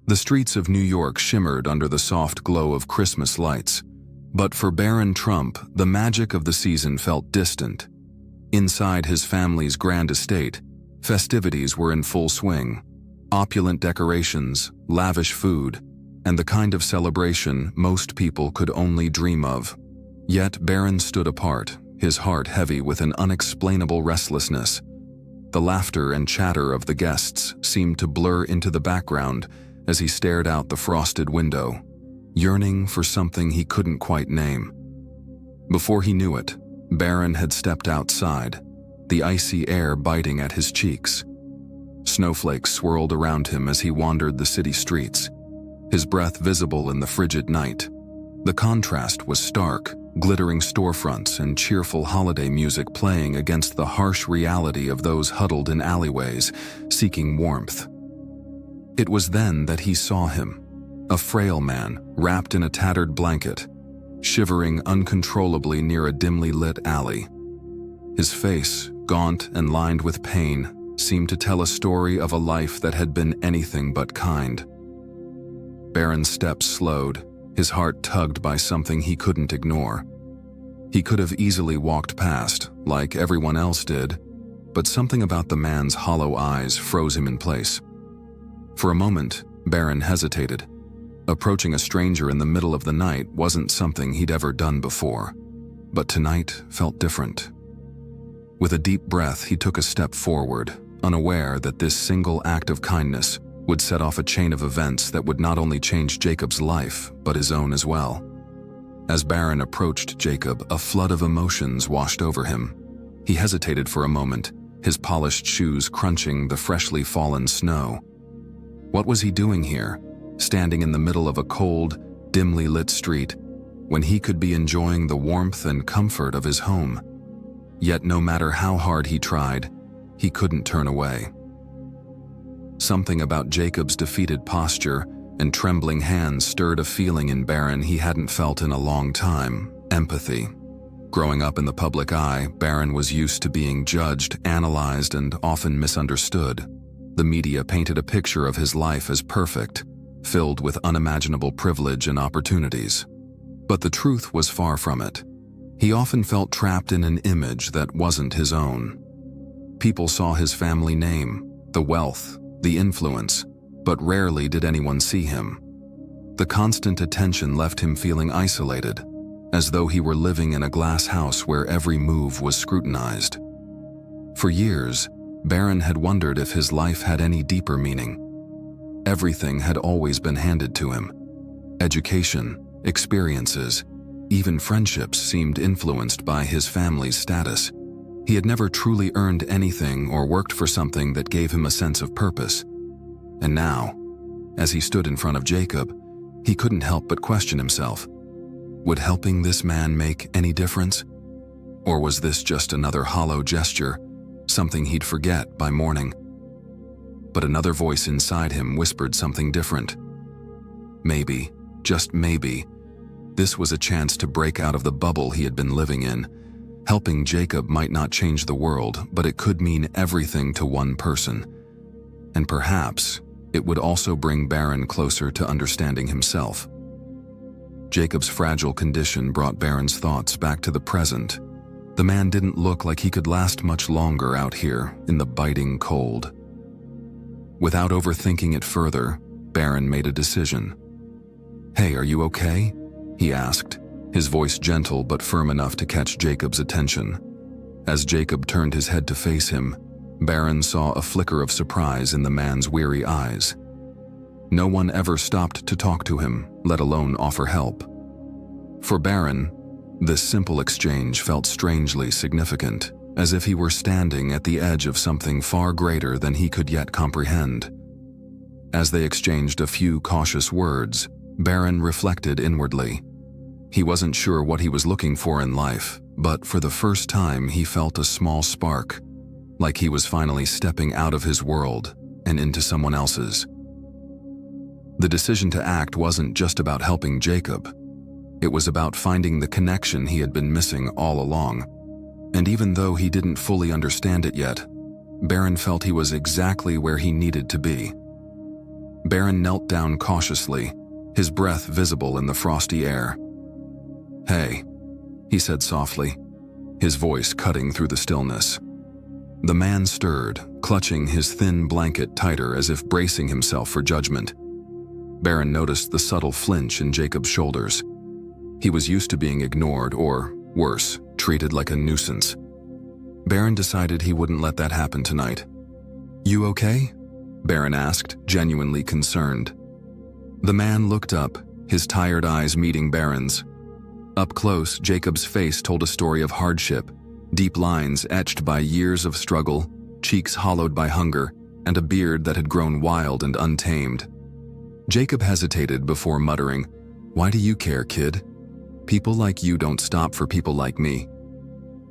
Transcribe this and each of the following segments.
The streets of New York shimmered under the soft glow of Christmas lights. But for Barron Trump, the magic of the season felt distant. Inside his family's grand estate, festivities were in full swing. Opulent decorations, lavish food, and the kind of celebration most people could only dream of. Yet Barron stood apart, his heart heavy with an unexplainable restlessness. The laughter and chatter of the guests seemed to blur into the background as he stared out the frosted window, yearning for something he couldn't quite name. Before he knew it, Barron had stepped outside, the icy air biting at his cheeks. Snowflakes swirled around him as he wandered the city streets, his breath visible in the frigid night. The contrast was stark, glittering storefronts and cheerful holiday music playing against the harsh reality of those huddled in alleyways, seeking warmth. It was then that he saw him, a frail man wrapped in a tattered blanket, shivering uncontrollably near a dimly lit alley. His face, gaunt and lined with pain, seemed to tell a story of a life that had been anything but kind. Barron's steps slowed, his heart tugged by something he couldn't ignore. He could have easily walked past, like everyone else did, but something about the man's hollow eyes froze him in place. For a moment, Barron hesitated. Approaching a stranger in the middle of the night wasn't something he'd ever done before, but tonight felt different. With a deep breath, he took a step forward, unaware that this single act of kindness would set off a chain of events that would not only change Jacob's life, but his own as well. As Barron approached Jacob, a flood of emotions washed over him. He hesitated for a moment, his polished shoes crunching the freshly fallen snow. What was he doing here, standing in the middle of a cold, dimly lit street, when he could be enjoying the warmth and comfort of his home? Yet no matter how hard he tried, he couldn't turn away. Something about Jacob's defeated posture and trembling hands stirred a feeling in Barron he hadn't felt in a long time: empathy. Growing up in the public eye, Barron was used to being judged, analyzed, and often misunderstood. The media painted a picture of his life as perfect, filled with unimaginable privilege and opportunities. But the truth was far from it. He often felt trapped in an image that wasn't his own. People saw his family name, the wealth, the influence, but rarely did anyone see him. The constant attention left him feeling isolated, as though he were living in a glass house where every move was scrutinized. For years, Barron had wondered if his life had any deeper meaning. Everything had always been handed to him. Education, experiences, even friendships seemed influenced by his family's status. He had never truly earned anything or worked for something that gave him a sense of purpose. And now, as he stood in front of Jacob, he couldn't help but question himself. Would helping this man make any difference? Or was this just another hollow gesture, something he'd forget by morning? But another voice inside him whispered something different. Maybe, just maybe, this was a chance to break out of the bubble he had been living in. Helping Jacob might not change the world, but it could mean everything to one person. And perhaps it would also bring Barron closer to understanding himself. Jacob's fragile condition brought Barron's thoughts back to the present. The man didn't look like he could last much longer out here in the biting cold. Without overthinking it further, Barron made a decision. "Hey, are you okay?" he asked, his voice gentle but firm enough to catch Jacob's attention. As Jacob turned his head to face him, Barron saw a flicker of surprise in the man's weary eyes. No one ever stopped to talk to him, let alone offer help. For Barron, this simple exchange felt strangely significant, as if he were standing at the edge of something far greater than he could yet comprehend. As they exchanged a few cautious words, Barron reflected inwardly. He wasn't sure what he was looking for in life, but for the first time he felt a small spark, like he was finally stepping out of his world and into someone else's. The decision to act wasn't just about helping Jacob. It was about finding the connection he had been missing all along. And even though he didn't fully understand it yet, Barron felt he was exactly where he needed to be. Barron knelt down cautiously, his breath visible in the frosty air. "Hey," he said softly, his voice cutting through the stillness. The man stirred, clutching his thin blanket tighter as if bracing himself for judgment. Barron noticed the subtle flinch in Jacob's shoulders. He was used to being ignored or, worse, treated like a nuisance. Barron decided he wouldn't let that happen tonight. "You okay?" Barron asked, genuinely concerned. The man looked up, his tired eyes meeting Barron's. Up close, Jacob's face told a story of hardship, deep lines etched by years of struggle, cheeks hollowed by hunger, and a beard that had grown wild and untamed. Jacob hesitated before muttering, "Why do you care, kid? People like you don't stop for people like me."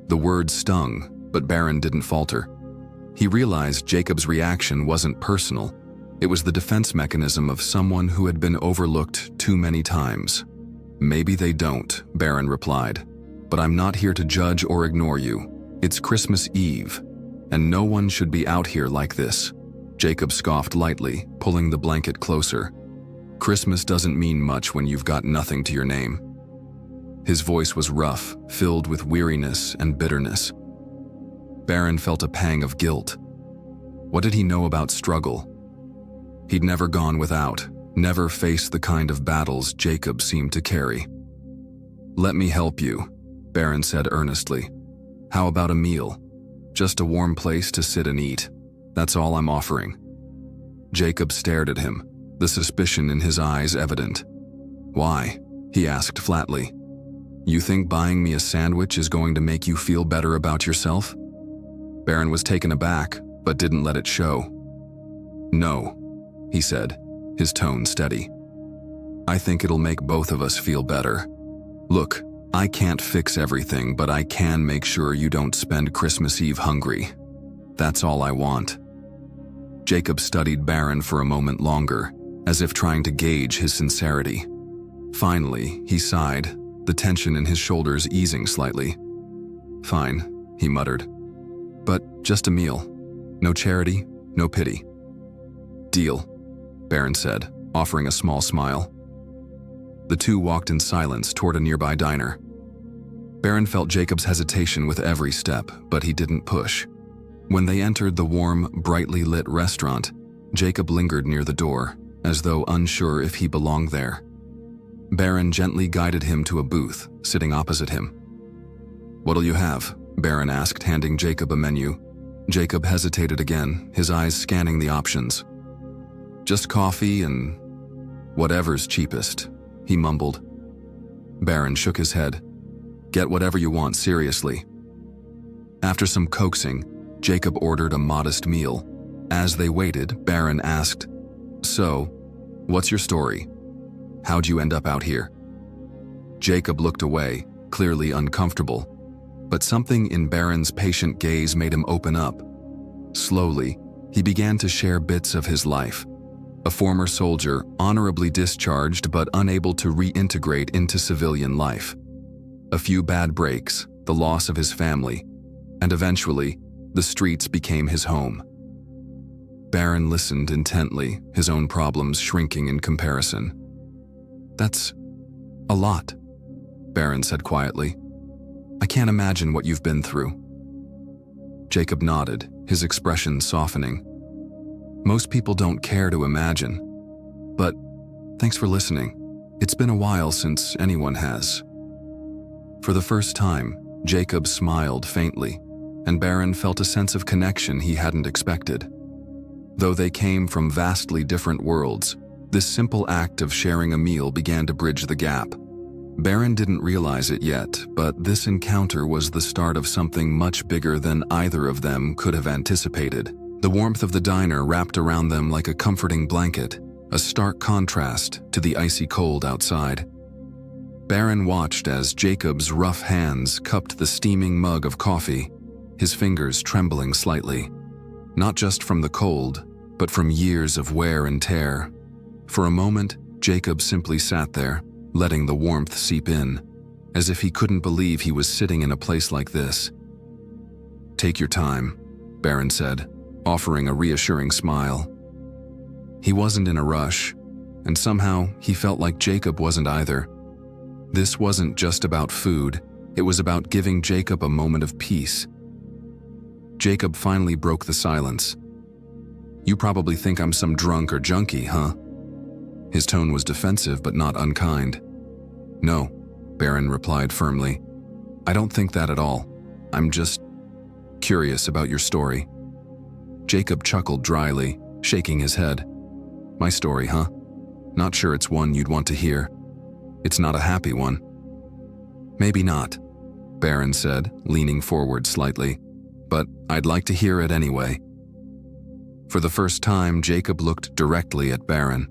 The words stung, but Barron didn't falter. He realized Jacob's reaction wasn't personal. It was the defense mechanism of someone who had been overlooked too many times. "Maybe they don't," Barron replied, "but I'm not here to judge or ignore you. It's Christmas Eve, and no one should be out here like this." Jacob scoffed lightly, pulling the blanket closer. "Christmas doesn't mean much when you've got nothing to your name." His voice was rough, filled with weariness and bitterness. Barron felt a pang of guilt. What did he know about struggle? He'd never gone without, never faced the kind of battles Jacob seemed to carry. "Let me help you," Barron said earnestly. "How about a meal? Just a warm place to sit and eat. That's all I'm offering." Jacob stared at him, the suspicion in his eyes evident. "Why?" he asked flatly. "You think buying me a sandwich is going to make you feel better about yourself?" Barron was taken aback, but didn't let it show. "No," he said, his tone steady. "I think it'll make both of us feel better. Look, I can't fix everything, but I can make sure you don't spend Christmas Eve hungry. That's all I want." Jacob studied Barron for a moment longer, as if trying to gauge his sincerity. Finally, he sighed, the tension in his shoulders easing slightly. "Fine," he muttered. "But just a meal. No charity, no pity." "Deal," Barron said, offering a small smile. The two walked in silence toward a nearby diner. Barron felt Jacob's hesitation with every step, but he didn't push. When they entered the warm, brightly lit restaurant, Jacob lingered near the door, as though unsure if he belonged there. Barron gently guided him to a booth, sitting opposite him. "What'll you have?" Barron asked, handing Jacob a menu. Jacob hesitated again, his eyes scanning the options. "Just coffee and whatever's cheapest," he mumbled. Barron shook his head. "Get whatever you want, seriously." After some coaxing, Jacob ordered a modest meal. As they waited, Barron asked, "So, what's your story? How'd you end up out here?" Jacob looked away, clearly uncomfortable, but something in Barron's patient gaze made him open up. Slowly, he began to share bits of his life. A former soldier, honorably discharged but unable to reintegrate into civilian life. A few bad breaks, the loss of his family, and eventually, the streets became his home. Barron listened intently, his own problems shrinking in comparison. "That's a lot," Barron said quietly. "I can't imagine what you've been through." Jacob nodded, his expression softening. "Most people don't care to imagine. But thanks for listening. It's been a while since anyone has." For the first time, Jacob smiled faintly, and Barron felt a sense of connection he hadn't expected. Though they came from vastly different worlds, this simple act of sharing a meal began to bridge the gap. Barron didn't realize it yet, but this encounter was the start of something much bigger than either of them could have anticipated. The warmth of the diner wrapped around them like a comforting blanket, a stark contrast to the icy cold outside. Barron watched as Jacob's rough hands cupped the steaming mug of coffee, his fingers trembling slightly. Not just from the cold, but from years of wear and tear. For a moment, Jacob simply sat there, letting the warmth seep in, as if he couldn't believe he was sitting in a place like this. "Take your time," Barron said, offering a reassuring smile. He wasn't in a rush, and somehow he felt like Jacob wasn't either. This wasn't just about food, it was about giving Jacob a moment of peace. Jacob finally broke the silence. "You probably think I'm some drunk or junkie, huh?" His tone was defensive but not unkind. "No," Barron replied firmly. "I don't think that at all. I'm just curious about your story." Jacob chuckled dryly, shaking his head. "My story, huh? Not sure it's one you'd want to hear. It's not a happy one." "Maybe not," Barron said, leaning forward slightly, "but I'd like to hear it anyway." For the first time, Jacob looked directly at Barron.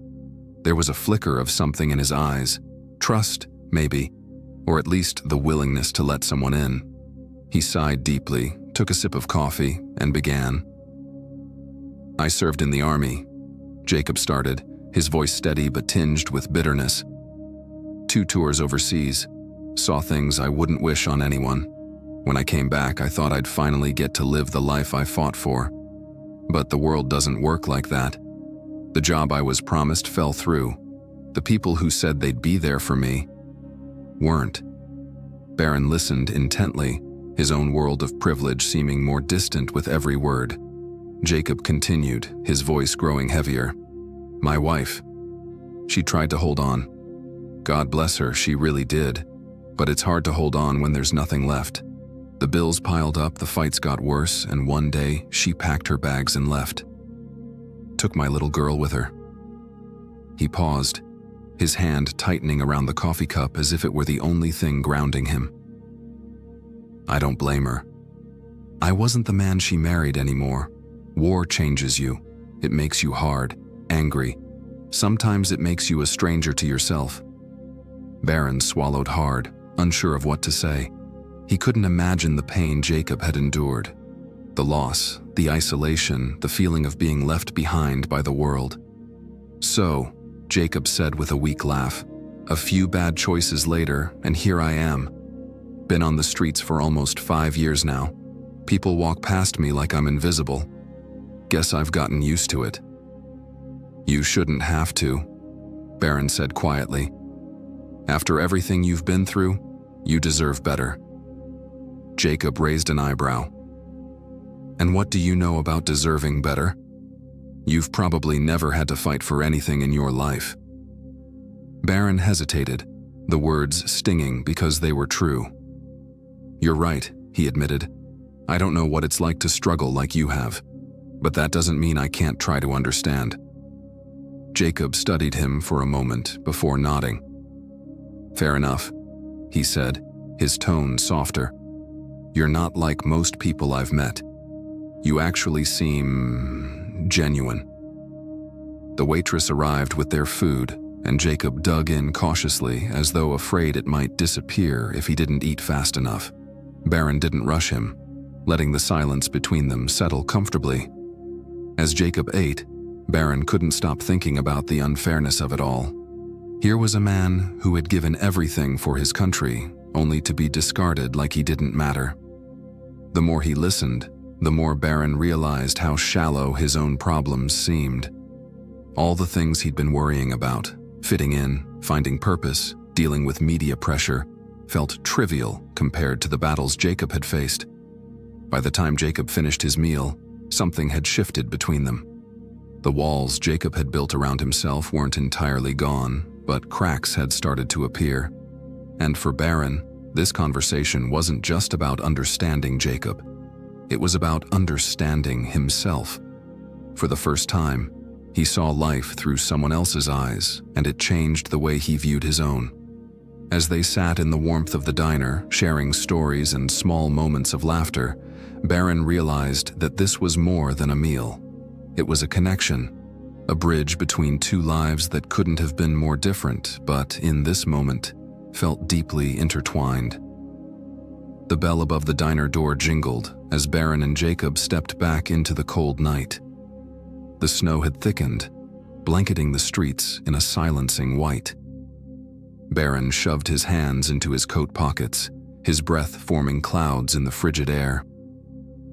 There was a flicker of something in his eyes. Trust, maybe, or at least the willingness to let someone in. He sighed deeply, took a sip of coffee, and began. "I served in the army," Jacob started, his voice steady but tinged with bitterness. "2 tours overseas. Saw things I wouldn't wish on anyone. When I came back, I thought I'd finally get to live the life I fought for. But the world doesn't work like that. The job I was promised fell through. The people who said they'd be there for me weren't." Barron listened intently, his own world of privilege seeming more distant with every word. Jacob continued, his voice growing heavier. "My wife. She tried to hold on. God bless her, she really did. But it's hard to hold on when there's nothing left. The bills piled up, the fights got worse, and one day she packed her bags and left. Took my little girl with her." He paused, his hand tightening around the coffee cup as if it were the only thing grounding him. "I don't blame her. I wasn't the man she married anymore. War changes you. It makes you hard, angry. Sometimes it makes you a stranger to yourself." Barron swallowed hard, unsure of what to say. He couldn't imagine the pain Jacob had endured. The loss, the isolation, the feeling of being left behind by the world. "So," Jacob said with a weak laugh, "a few bad choices later, and here I am. Been on the streets for almost 5 years now. People walk past me like I'm invisible. Guess I've gotten used to it." "You shouldn't have to," Barron said quietly. "After everything you've been through, you deserve better." Jacob raised an eyebrow. "And what do you know about deserving better? You've probably never had to fight for anything in your life." Barron hesitated, the words stinging because they were true. "You're right," he admitted. "I don't know what it's like to struggle like you have, but that doesn't mean I can't try to understand." Jacob studied him for a moment before nodding. "Fair enough," he said, his tone softer. "You're not like most people I've met. You actually seem genuine." The waitress arrived with their food, and Jacob dug in cautiously as though afraid it might disappear if he didn't eat fast enough. Barron didn't rush him, letting the silence between them settle comfortably. As Jacob ate, Barron couldn't stop thinking about the unfairness of it all. Here was a man who had given everything for his country, only to be discarded like he didn't matter. The more he listened, the more Barron realized how shallow his own problems seemed. All the things he'd been worrying about, fitting in, finding purpose, dealing with media pressure, felt trivial compared to the battles Jacob had faced. By the time Jacob finished his meal, something had shifted between them. The walls Jacob had built around himself weren't entirely gone, but cracks had started to appear. And for Barron, this conversation wasn't just about understanding Jacob. It was about understanding himself. For the first time, he saw life through someone else's eyes, and it changed the way he viewed his own. As they sat in the warmth of the diner, sharing stories and small moments of laughter, Barron realized that this was more than a meal. It was a connection, a bridge between two lives that couldn't have been more different, but in this moment, felt deeply intertwined. The bell above the diner door jingled as Barron and Jacob stepped back into the cold night. The snow had thickened, blanketing the streets in a silencing white. Barron shoved his hands into his coat pockets, his breath forming clouds in the frigid air.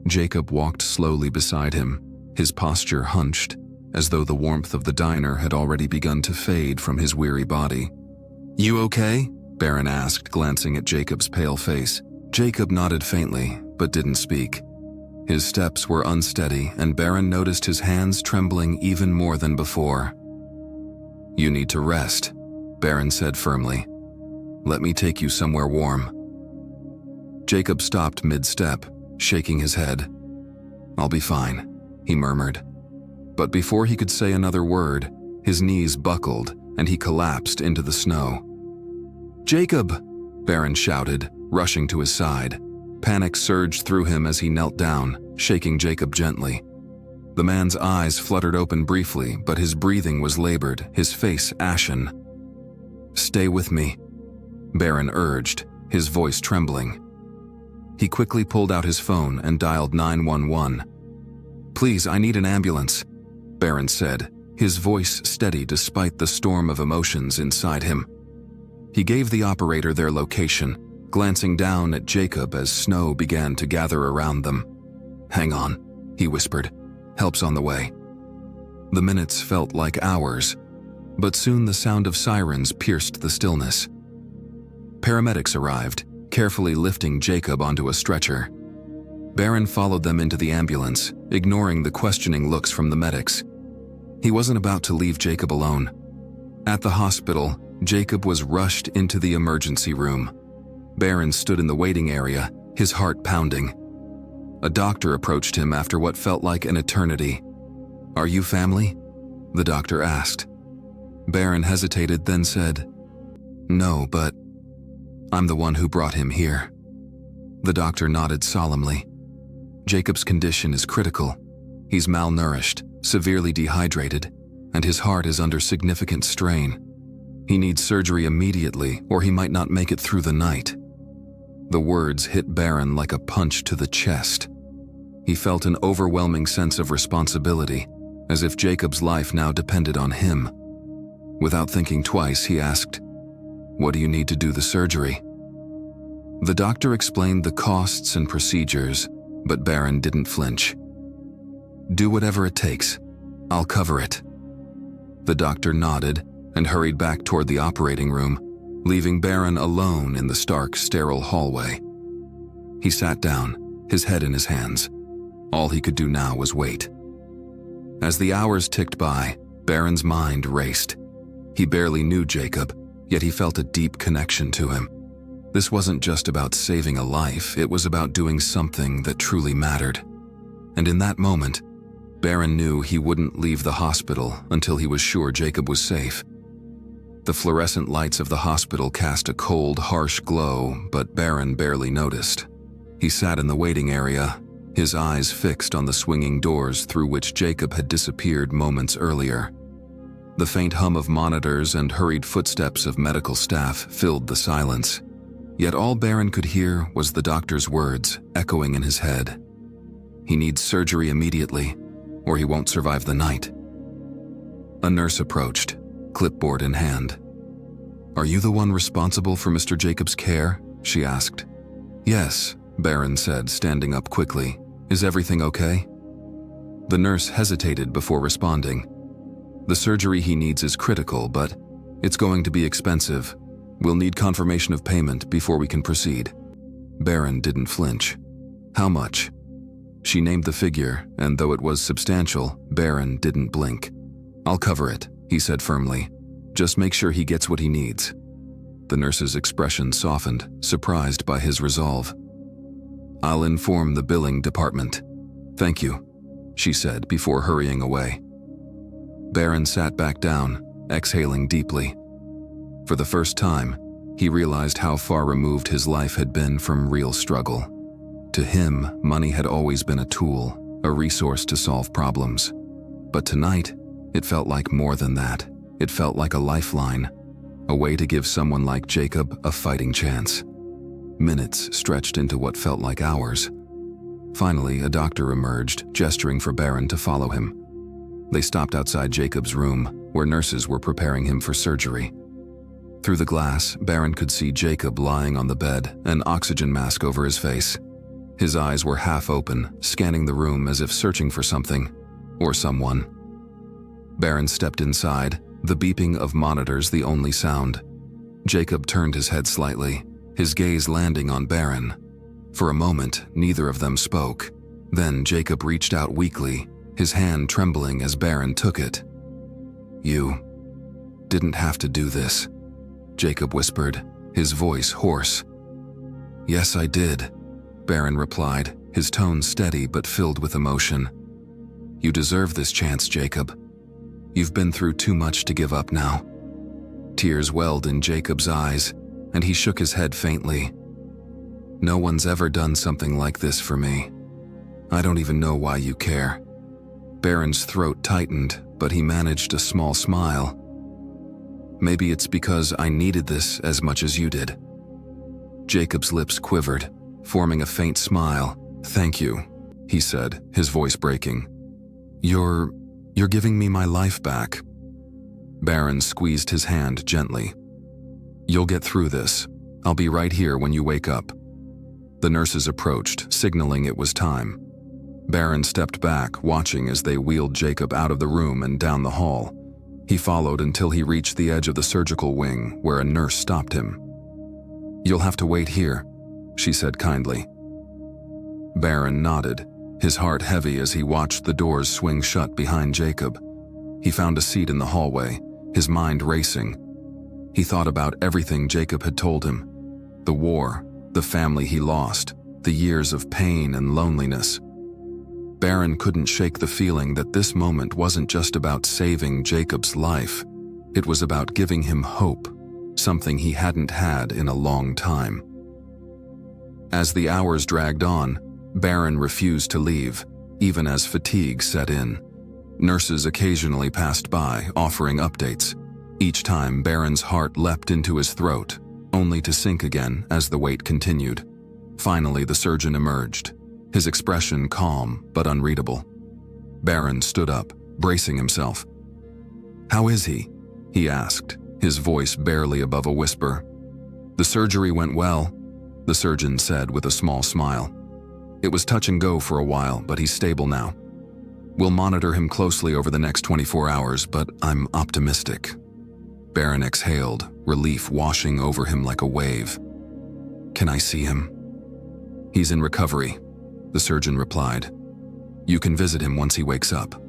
Jacob walked slowly beside him, his posture hunched, as though the warmth of the diner had already begun to fade from his weary body. "You okay?" Barron asked, glancing at Jacob's pale face. Jacob nodded faintly, but didn't speak. His steps were unsteady, and Barron noticed his hands trembling even more than before. "You need to rest," Barron said firmly. "Let me take you somewhere warm." Jacob stopped mid-step, shaking his head. "I'll be fine," he murmured. But before he could say another word, his knees buckled and he collapsed into the snow. "Jacob!" Barron shouted, rushing to his side. Panic surged through him as he knelt down, shaking Jacob gently. The man's eyes fluttered open briefly, but his breathing was labored, his face ashen. "Stay with me," Barron urged, his voice trembling. He quickly pulled out his phone and dialed 911. "Please, I need an ambulance," Barron said, his voice steady despite the storm of emotions inside him. He gave the operator their location, glancing down at Jacob as snow began to gather around them. "Hang on," he whispered. "Help's on the way." The minutes felt like hours, but soon the sound of sirens pierced the stillness. Paramedics arrived, carefully lifting Jacob onto a stretcher. Barron followed them into the ambulance, ignoring the questioning looks from the medics. He wasn't about to leave Jacob alone. At the hospital, Jacob was rushed into the emergency room. Barron stood in the waiting area, his heart pounding. A doctor approached him after what felt like an eternity. "Are you family?" the doctor asked. Barron hesitated, then said, "No, but I'm the one who brought him here." The doctor nodded solemnly. "Jacob's condition is critical. He's malnourished, severely dehydrated, and his heart is under significant strain. He needs surgery immediately, or he might not make it through the night." The words hit Barron like a punch to the chest. He felt an overwhelming sense of responsibility, as if Jacob's life now depended on him. Without thinking twice, he asked, "What do you need to do the surgery?" The doctor explained the costs and procedures, but Barron didn't flinch. "Do whatever it takes. I'll cover it." The doctor nodded and hurried back toward the operating room, leaving Barron alone in the stark, sterile hallway. He sat down, his head in his hands. All he could do now was wait. As the hours ticked by, Barron's mind raced. He barely knew Jacob, yet he felt a deep connection to him. This wasn't just about saving a life, it was about doing something that truly mattered. And in that moment, Barron knew he wouldn't leave the hospital until he was sure Jacob was safe. The fluorescent lights of the hospital cast a cold, harsh glow, but Barron barely noticed. He sat in the waiting area, his eyes fixed on the swinging doors through which Jacob had disappeared moments earlier. The faint hum of monitors and hurried footsteps of medical staff filled the silence. Yet all Barron could hear was the doctor's words echoing in his head. "He needs surgery immediately, or he won't survive the night." A nurse approached, clipboard in hand. "Are you the one responsible for Mr. Jacob's care?" she asked. "Yes," Barron said, standing up quickly. "Is everything okay?" The nurse hesitated before responding. "The surgery he needs is critical, but it's going to be expensive. We'll need confirmation of payment before we can proceed." Barron didn't flinch. "How much?" She named the figure, and though it was substantial, Barron didn't blink. "I'll cover it," he said firmly. "Just make sure he gets what he needs." The nurse's expression softened, surprised by his resolve. "I'll inform the billing department." "Thank you," she said before hurrying away. Barron sat back down, exhaling deeply. For the first time, he realized how far removed his life had been from real struggle. To him, money had always been a tool, a resource to solve problems. But tonight, it felt like more than that. It felt like a lifeline, a way to give someone like Jacob a fighting chance. Minutes stretched into what felt like hours. Finally, a doctor emerged, gesturing for Barron to follow him. They stopped outside Jacob's room, where nurses were preparing him for surgery. Through the glass, Barron could see Jacob lying on the bed, an oxygen mask over his face. His eyes were half open, scanning the room as if searching for something, or someone. Barron stepped inside, the beeping of monitors the only sound. Jacob turned his head slightly, his gaze landing on Barron. For a moment, neither of them spoke. Then Jacob reached out weakly, his hand trembling as Barron took it. "You didn't have to do this," Jacob whispered, his voice hoarse. "Yes, I did," Barron replied, his tone steady but filled with emotion. "You deserve this chance, Jacob. You've been through too much to give up now." Tears welled in Jacob's eyes, and he shook his head faintly. "No one's ever done something like this for me. I don't even know why you care." Barron's throat tightened, but he managed a small smile. "Maybe it's because I needed this as much as you did." Jacob's lips quivered, forming a faint smile. "Thank you," he said, his voice breaking. You're giving me my life back." Barron squeezed his hand gently. "You'll get through this. I'll be right here when you wake up." The nurses approached, signaling it was time. Barron stepped back, watching as they wheeled Jacob out of the room and down the hall. He followed until he reached the edge of the surgical wing, where a nurse stopped him. "You'll have to wait here," she said kindly. Barron nodded, his heart heavy as he watched the doors swing shut behind Jacob. He found a seat in the hallway, his mind racing. He thought about everything Jacob had told him: the war, the family he lost, the years of pain and loneliness. Barron couldn't shake the feeling that this moment wasn't just about saving Jacob's life. It was about giving him hope, something he hadn't had in a long time. As the hours dragged on, Barron refused to leave, even as fatigue set in. Nurses occasionally passed by, offering updates. Each time, Barron's heart leapt into his throat, only to sink again as the wait continued. Finally, the surgeon emerged, his expression calm but unreadable. Barron stood up, bracing himself. "How is he?" he asked, his voice barely above a whisper. "The surgery went well," the surgeon said with a small smile. "It was touch and go for a while, but he's stable now. We'll monitor him closely over the next 24 hours, but I'm optimistic." Barron exhaled, relief washing over him like a wave. "Can I see him?" "He's in recovery," the surgeon replied. "You can visit him once he wakes up."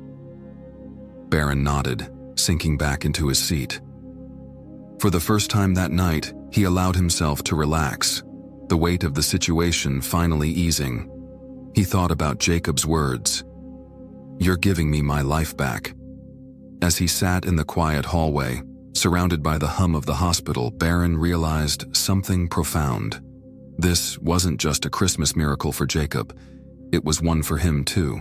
Barron nodded, sinking back into his seat. For the first time that night, he allowed himself to relax, the weight of the situation finally easing. He thought about Jacob's words, "You're giving me my life back." As he sat in the quiet hallway, surrounded by the hum of the hospital, Barron realized something profound. This wasn't just a Christmas miracle for Jacob, it was one for him too.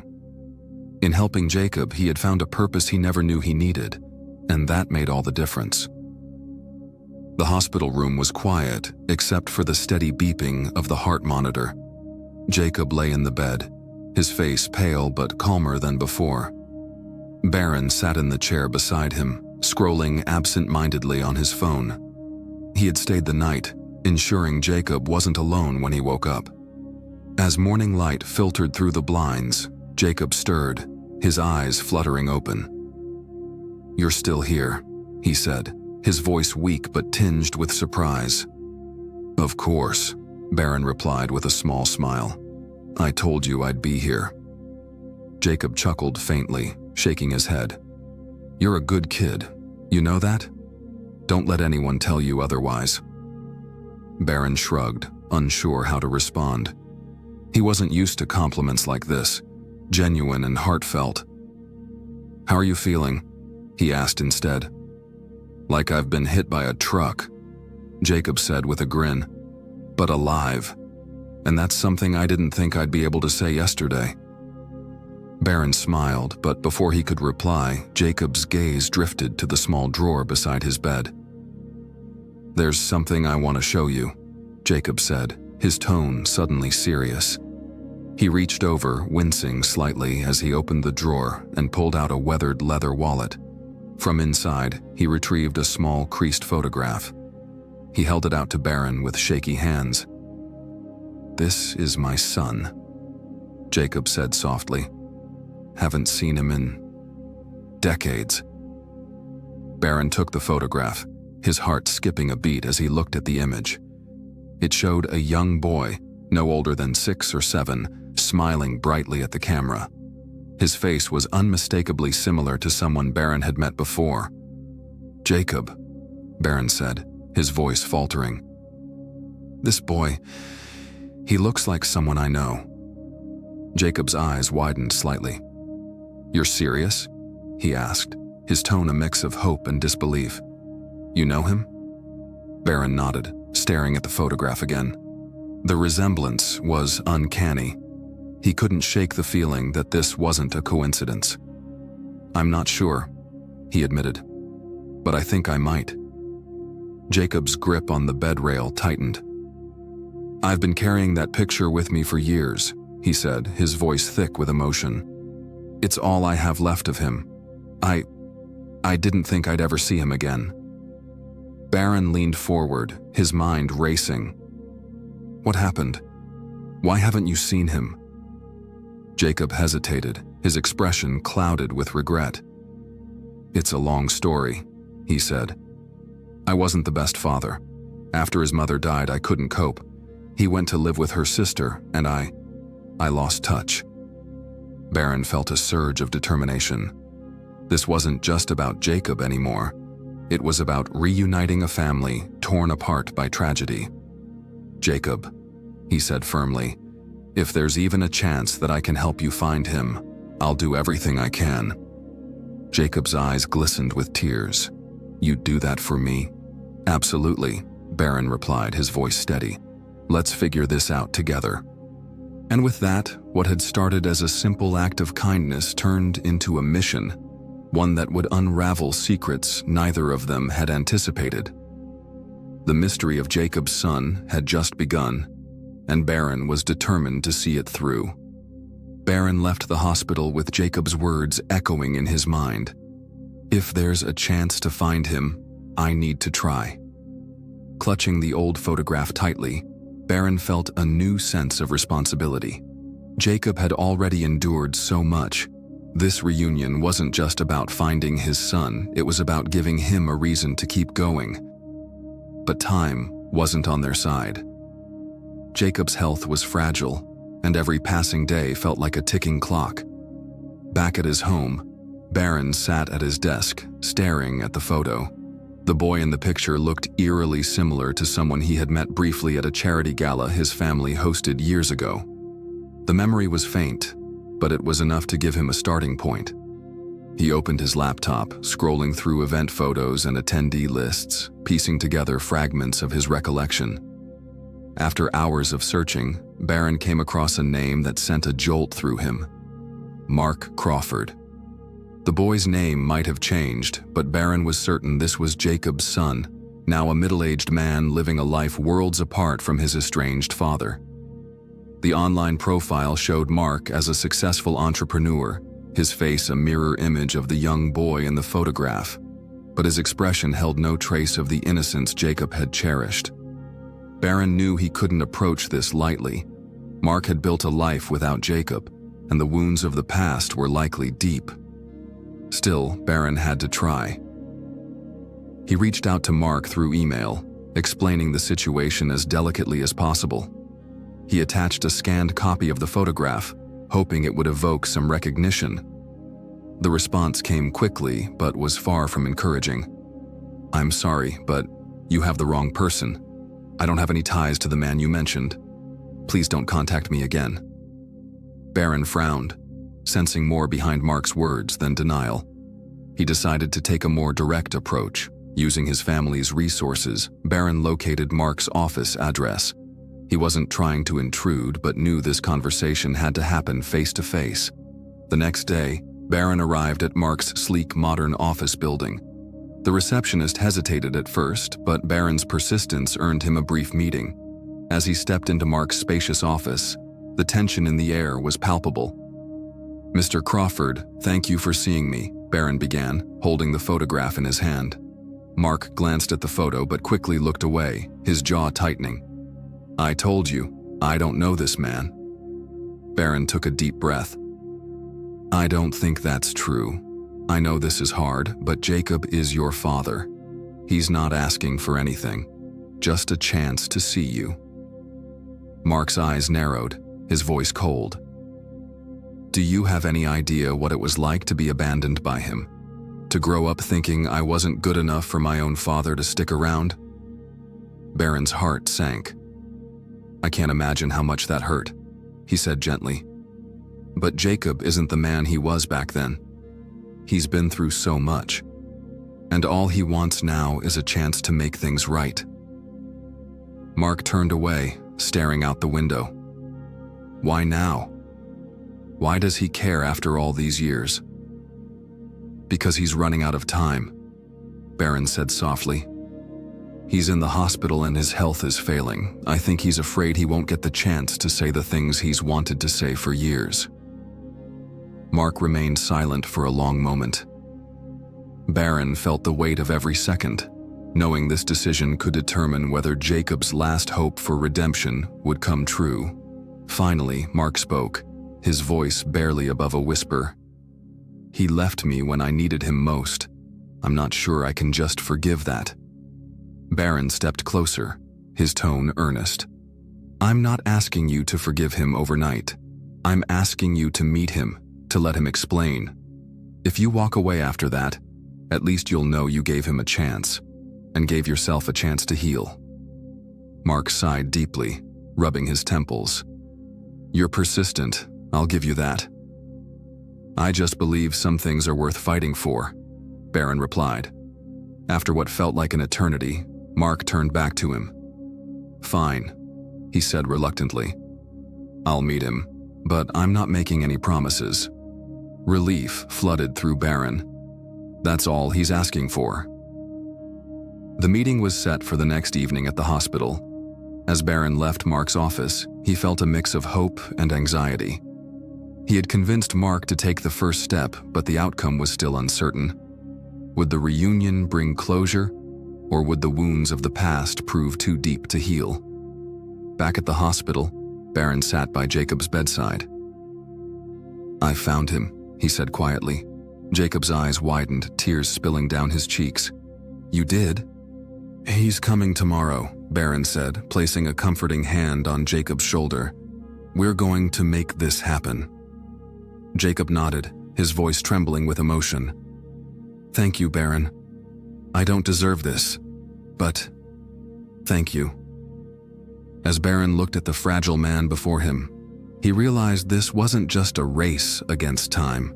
In helping Jacob, he had found a purpose he never knew he needed, and that made all the difference. The hospital room was quiet, except for the steady beeping of the heart monitor. Jacob lay in the bed, his face pale but calmer than before. Barron sat in the chair beside him, scrolling absent-mindedly on his phone. He had stayed the night, ensuring Jacob wasn't alone when he woke up. As morning light filtered through the blinds, Jacob stirred, his eyes fluttering open. "You're still here," he said, his voice weak but tinged with surprise. "Of course," Barron replied with a small smile. "I told you I'd be here." Jacob chuckled faintly, shaking his head. "You're a good kid. You know that? Don't let anyone tell you otherwise." Barron shrugged, unsure how to respond. He wasn't used to compliments like this, genuine and heartfelt. "How are you feeling?" he asked instead. "Like I've been hit by a truck," Jacob said with a grin. "But alive. And that's something I didn't think I'd be able to say yesterday." Barron smiled, but before he could reply, Jacob's gaze drifted to the small drawer beside his bed. "There's something I want to show you," Jacob said, his tone suddenly serious. He reached over, wincing slightly as he opened the drawer and pulled out a weathered leather wallet. From inside, he retrieved a small, creased photograph. He held it out to Barron with shaky hands. "This is my son," Jacob said softly. "Haven't seen him in decades." Barron took the photograph, his heart skipping a beat as he looked at the image. It showed a young boy, no older than 6 or 7, smiling brightly at the camera. His face was unmistakably similar to someone Barron had met before. "Jacob," Barron said, his voice faltering. "This boy, he looks like someone I know." Jacob's eyes widened slightly. "You're serious?" he asked, his tone a mix of hope and disbelief. "You know him?" Barron nodded, staring at the photograph again. The resemblance was uncanny. He couldn't shake the feeling that this wasn't a coincidence. "I'm not sure," he admitted, "but I think I might." Jacob's grip on the bed rail tightened. "I've been carrying that picture with me for years," he said, his voice thick with emotion. "It's all I have left of him. I didn't think I'd ever see him again." Barron leaned forward, his mind racing. "What happened? Why haven't you seen him?" Jacob hesitated, his expression clouded with regret. "It's a long story," he said. "I wasn't the best father. After his mother died, I couldn't cope. He went to live with her sister, and I lost touch." Barron felt a surge of determination. This wasn't just about Jacob anymore. It was about reuniting a family torn apart by tragedy. "Jacob," he said firmly, "if there's even a chance that I can help you find him, I'll do everything I can." Jacob's eyes glistened with tears. "You'd do that for me?" "Absolutely," Barron replied, his voice steady. "Let's figure this out together." And with that, what had started as a simple act of kindness turned into a mission, one that would unravel secrets neither of them had anticipated. The mystery of Jacob's son had just begun, and Barron was determined to see it through. Barron left the hospital with Jacob's words echoing in his mind. "If there's a chance to find him, I need to try." Clutching the old photograph tightly, Barron felt a new sense of responsibility. Jacob had already endured so much. This reunion wasn't just about finding his son, it was about giving him a reason to keep going. But time wasn't on their side. Jacob's health was fragile, and every passing day felt like a ticking clock. Back at his home, Barron sat at his desk, staring at the photo. The boy in the picture looked eerily similar to someone he had met briefly at a charity gala his family hosted years ago. The memory was faint, but it was enough to give him a starting point. He opened his laptop, scrolling through event photos and attendee lists, piecing together fragments of his recollection. After hours of searching, Barron came across a name that sent a jolt through him: Mark Crawford. The boy's name might have changed, but Barron was certain this was Jacob's son, now a middle-aged man living a life worlds apart from his estranged father. The online profile showed Mark as a successful entrepreneur, his face a mirror image of the young boy in the photograph, but his expression held no trace of the innocence Jacob had cherished. Barron knew he couldn't approach this lightly. Mark had built a life without Jacob, and the wounds of the past were likely deep. Still, Barron had to try. He reached out to Mark through email, explaining the situation as delicately as possible. He attached a scanned copy of the photograph, hoping it would evoke some recognition. The response came quickly, but was far from encouraging. "I'm sorry, but you have the wrong person. I don't have any ties to the man you mentioned. Please don't contact me again." Barron frowned, sensing more behind Mark's words than denial. He decided to take a more direct approach. Using his family's resources, Barron located Mark's office address. He wasn't trying to intrude, but knew this conversation had to happen face-to-face. The next day, Barron arrived at Mark's sleek modern office building. The receptionist hesitated at first, but Barron's persistence earned him a brief meeting. As he stepped into Mark's spacious office, the tension in the air was palpable. "Mr. Crawford, thank you for seeing me," Barron began, holding the photograph in his hand. Mark glanced at the photo but quickly looked away, his jaw tightening. "I told you, I don't know this man." Barron took a deep breath. "I don't think that's true," I know this is hard, but Jacob is your father. He's not asking for anything, just a chance to see you." Mark's eyes narrowed, his voice cold. "Do you have any idea what it was like to be abandoned by him? To grow up thinking I wasn't good enough for my own father to stick around?" Barron's heart sank. "I can't imagine how much that hurt," he said gently. "But Jacob isn't the man he was back then. He's been through so much, and all he wants now is a chance to make things right." Mark turned away, staring out the window. Why now? Why does he care after all these years? "Because he's running out of time," Barron said softly. "He's in the hospital and his health is failing. I think he's afraid he won't get the chance to say the things he's wanted to say for years." Mark remained silent for a long moment. Barron felt the weight of every second, knowing this decision could determine whether Jacob's last hope for redemption would come true. Finally, Mark spoke, his voice barely above a whisper. "He left me when I needed him most. I'm not sure I can just forgive that." Barron stepped closer, his tone earnest. "I'm not asking you to forgive him overnight. I'm asking you to meet him, to let him explain. If you walk away after that, at least you'll know you gave him a chance, and gave yourself a chance to heal." Mark sighed deeply, rubbing his temples. "You're persistent, I'll give you that." "I just believe some things are worth fighting for," Barron replied. After what felt like an eternity, Mark turned back to him. "Fine," he said reluctantly. "I'll meet him, but I'm not making any promises." Relief flooded through Barron. That's all he's asking for. The meeting was set for the next evening at the hospital. As Barron left Mark's office, he felt a mix of hope and anxiety. He had convinced Mark to take the first step, but the outcome was still uncertain. Would the reunion bring closure, or would the wounds of the past prove too deep to heal? Back at the hospital, Barron sat by Jacob's bedside. "I found him," he said quietly. Jacob's eyes widened, tears spilling down his cheeks. "You did?" "He's coming tomorrow," Barron said, placing a comforting hand on Jacob's shoulder. "We're going to make this happen." Jacob nodded, his voice trembling with emotion. "Thank you, Barron. I don't deserve this, but thank you." As Barron looked at the fragile man before him, he realized this wasn't just a race against time.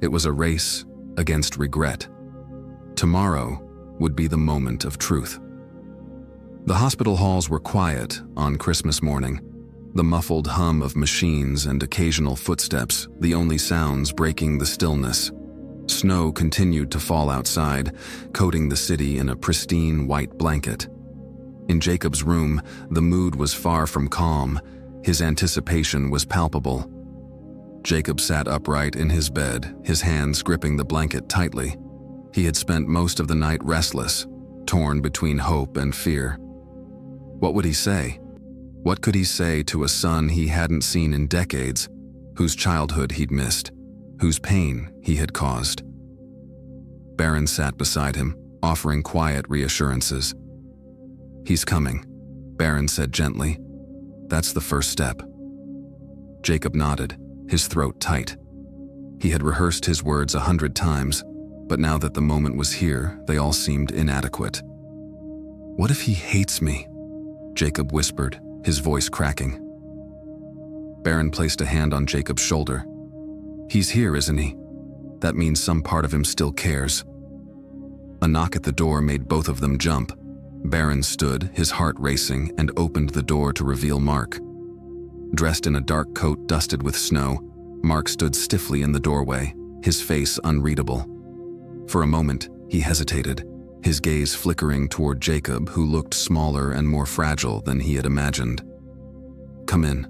It was a race against regret. Tomorrow would be the moment of truth. The hospital halls were quiet on Christmas morning, the muffled hum of machines and occasional footsteps, the only sounds breaking the stillness. Snow continued to fall outside, coating the city in a pristine white blanket. In Jacob's room, the mood was far from calm. His anticipation was palpable. Jacob sat upright in his bed, his hands gripping the blanket tightly. He had spent most of the night restless, torn between hope and fear. What would he say? What could he say to a son he hadn't seen in decades, whose childhood he'd missed, whose pain he had caused? Barron sat beside him, offering quiet reassurances. "He's coming," Barron said gently. "That's the first step." Jacob nodded, his throat tight. He had rehearsed his words 100 times, but now that the moment was here, they all seemed inadequate. "What if he hates me?" Jacob whispered, his voice cracking. Barron placed a hand on Jacob's shoulder. "He's here, isn't he? That means some part of him still cares." A knock at the door made both of them jump. Barron stood, his heart racing, and opened the door to reveal Mark. Dressed in a dark coat dusted with snow, Mark stood stiffly in the doorway, his face unreadable. For a moment, he hesitated, his gaze flickering toward Jacob, who looked smaller and more fragile than he had imagined. "Come in,"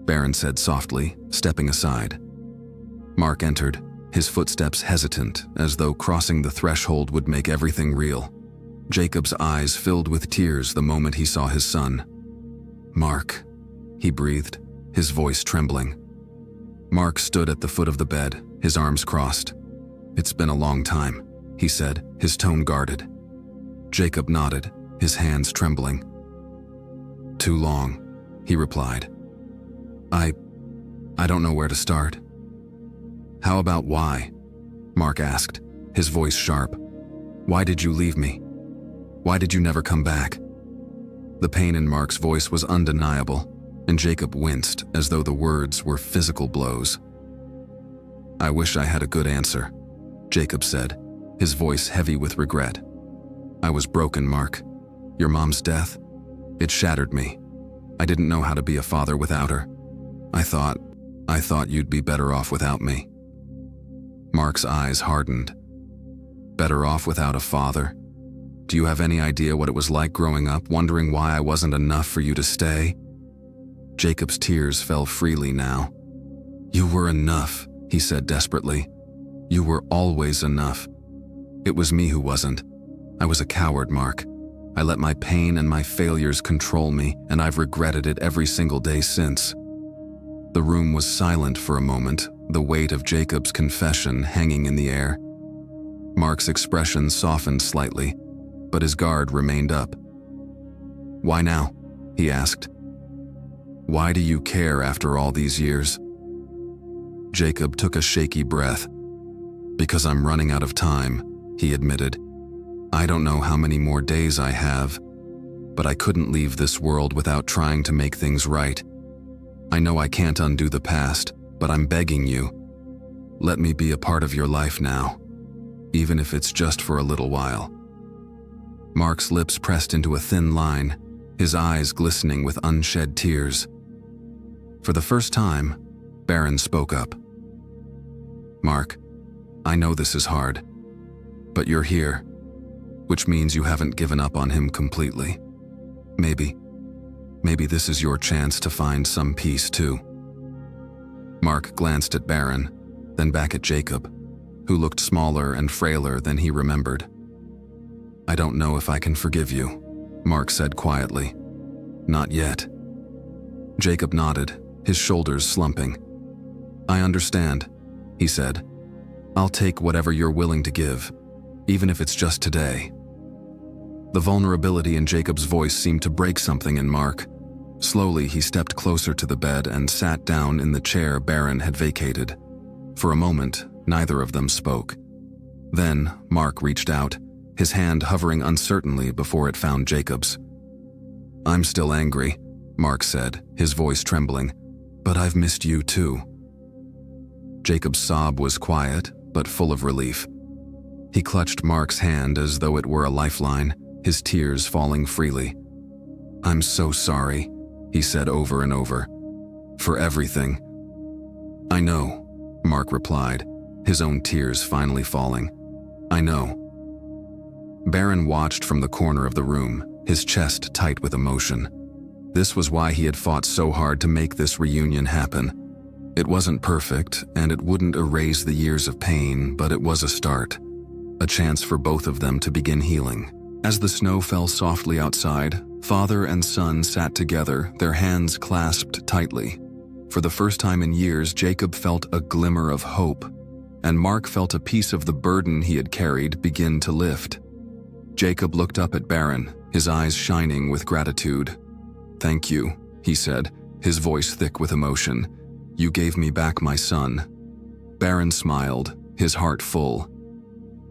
Barron said softly, stepping aside. Mark entered, his footsteps hesitant, as though crossing the threshold would make everything real. Jacob's eyes filled with tears the moment he saw his son. "Mark," he breathed, his voice trembling. Mark stood at the foot of the bed, his arms crossed. "It's been a long time," he said, his tone guarded. Jacob nodded, his hands trembling. "Too long," he replied. I don't know where to start." "How about why?" Mark asked, his voice sharp. "Why did you leave me? Why did you never come back?" The pain in Mark's voice was undeniable, and Jacob winced as though the words were physical blows. "I wish I had a good answer," Jacob said, his voice heavy with regret. "I was broken, Mark. Your mom's death, it shattered me. I didn't know how to be a father without her. I thought you'd be better off without me." Mark's eyes hardened. "Better off without a father? Do you have any idea what it was like growing up, wondering why I wasn't enough for you to stay?" Jacob's tears fell freely now. "You were enough," he said desperately. "You were always enough. It was me who wasn't. I was a coward, Mark. I let my pain and my failures control me, and I've regretted it every single day since." The room was silent for a moment, the weight of Jacob's confession hanging in the air. Mark's expression softened slightly, but his guard remained up. "Why now?" he asked. "Why do you care after all these years?" Jacob took a shaky breath. "Because I'm running out of time," he admitted. "I don't know how many more days I have, but I couldn't leave this world without trying to make things right. I know I can't undo the past, but I'm begging you, let me be a part of your life now, even if it's just for a little while." Mark's lips pressed into a thin line, his eyes glistening with unshed tears. For the first time, Barron spoke up. "Mark, I know this is hard, but you're here, which means you haven't given up on him completely. Maybe this is your chance to find some peace too." Mark glanced at Barron, then back at Jacob, who looked smaller and frailer than he remembered. "I don't know if I can forgive you," Mark said quietly. "Not yet." Jacob nodded, his shoulders slumping. "I understand," he said. "I'll take whatever you're willing to give, even if it's just today." The vulnerability in Jacob's voice seemed to break something in Mark. Slowly, he stepped closer to the bed and sat down in the chair Barron had vacated. For a moment, neither of them spoke. Then, Mark reached out, his hand hovering uncertainly before it found Jacob's. "I'm still angry," Mark said, his voice trembling, "but I've missed you too." Jacob's sob was quiet, but full of relief. He clutched Mark's hand as though it were a lifeline, his tears falling freely. "I'm so sorry," he said over and over, "for everything." "I know," Mark replied, his own tears finally falling. "I know." Barron watched from the corner of the room, his chest tight with emotion. This was why he had fought so hard to make this reunion happen. It wasn't perfect, and it wouldn't erase the years of pain, but it was a start. A chance for both of them to begin healing. As the snow fell softly outside, father and son sat together, their hands clasped tightly. For the first time in years, Jacob felt a glimmer of hope, and Mark felt a piece of the burden he had carried begin to lift. Jacob looked up at Barron, his eyes shining with gratitude. "Thank you," he said, his voice thick with emotion. "You gave me back my son." Barron smiled, his heart full.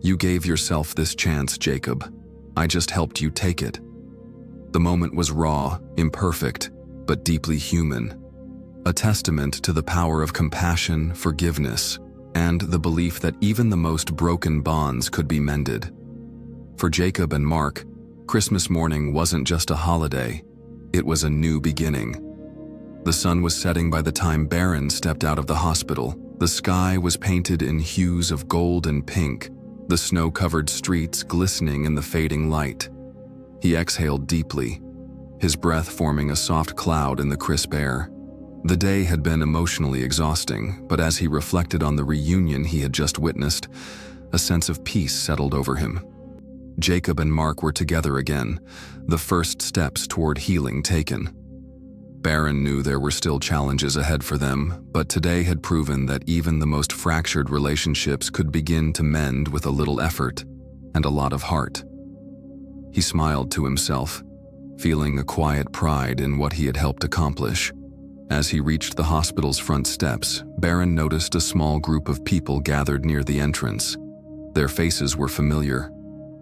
"You gave yourself this chance, Jacob. I just helped you take it." The moment was raw, imperfect, but deeply human. A testament to the power of compassion, forgiveness, and the belief that even the most broken bonds could be mended. For Jacob and Mark, Christmas morning wasn't just a holiday, it was a new beginning. The sun was setting by the time Barron stepped out of the hospital. The sky was painted in hues of gold and pink, the snow-covered streets glistening in the fading light. He exhaled deeply, his breath forming a soft cloud in the crisp air. The day had been emotionally exhausting, but as he reflected on the reunion he had just witnessed, a sense of peace settled over him. Jacob and Mark were together again, the first steps toward healing taken. Barron knew there were still challenges ahead for them, but today had proven that even the most fractured relationships could begin to mend with a little effort and a lot of heart. He smiled to himself, feeling a quiet pride in what he had helped accomplish. As he reached the hospital's front steps, Barron noticed a small group of people gathered near the entrance. Their faces were familiar.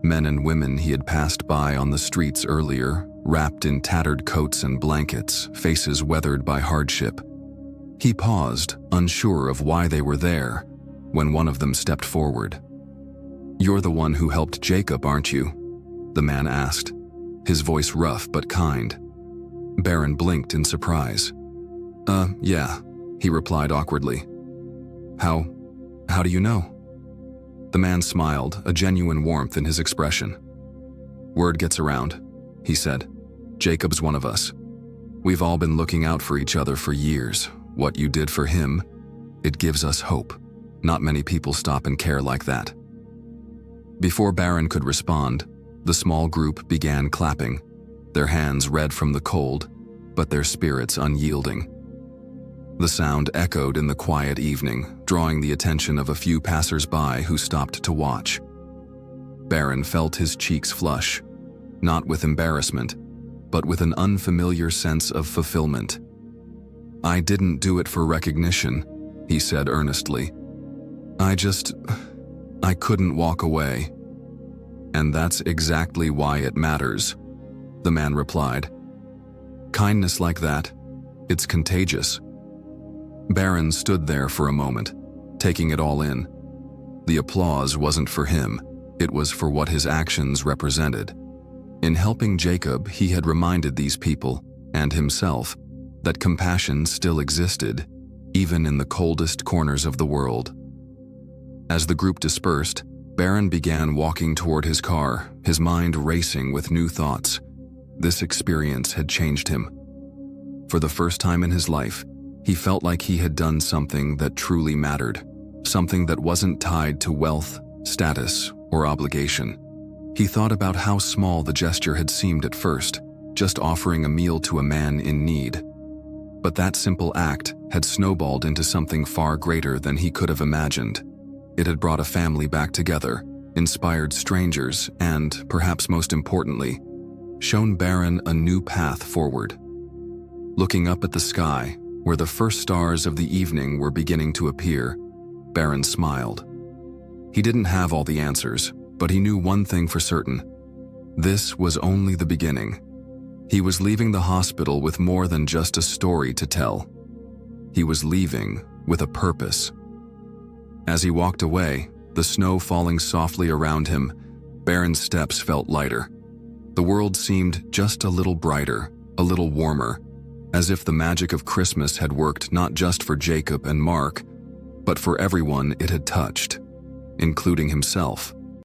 Men and women he had passed by on the streets earlier, wrapped in tattered coats and blankets, faces weathered by hardship. He paused, unsure of why they were there, when one of them stepped forward. "You're the one who helped Jacob, aren't you?" the man asked, his voice rough but kind. Barron blinked in surprise. Yeah," he replied awkwardly. How do you know?" The man smiled, a genuine warmth in his expression. "Word gets around," he said. "Jacob's one of us. We've all been looking out for each other for years. What you did for him, it gives us hope. Not many people stop and care like that." Before Barron could respond, the small group began clapping, their hands red from the cold, but their spirits unyielding. The sound echoed in the quiet evening, drawing the attention of a few passers-by who stopped to watch. Barron felt his cheeks flush, not with embarrassment, but with an unfamiliar sense of fulfillment. "I didn't do it for recognition," he said earnestly. I couldn't walk away." "And that's exactly why it matters," the man replied. "Kindness like that, it's contagious." Barron stood there for a moment, taking it all in. The applause wasn't for him, it was for what his actions represented. In helping Jacob, he had reminded these people, and himself, that compassion still existed, even in the coldest corners of the world. As the group dispersed, Barron began walking toward his car, his mind racing with new thoughts. This experience had changed him. For the first time in his life, he felt like he had done something that truly mattered, something that wasn't tied to wealth, status, or obligation. He thought about how small the gesture had seemed at first, just offering a meal to a man in need. But that simple act had snowballed into something far greater than he could have imagined. It had brought a family back together, inspired strangers, and, perhaps most importantly, shown Barron a new path forward. Looking up at the sky, where the first stars of the evening were beginning to appear, Barron smiled. He didn't have all the answers, but he knew one thing for certain. This was only the beginning. He was leaving the hospital with more than just a story to tell. He was leaving with a purpose. As he walked away, the snow falling softly around him, Barron's steps felt lighter. The world seemed just a little brighter, a little warmer, as if the magic of Christmas had worked not just for Jacob and Mark, but for everyone it had touched, including himself.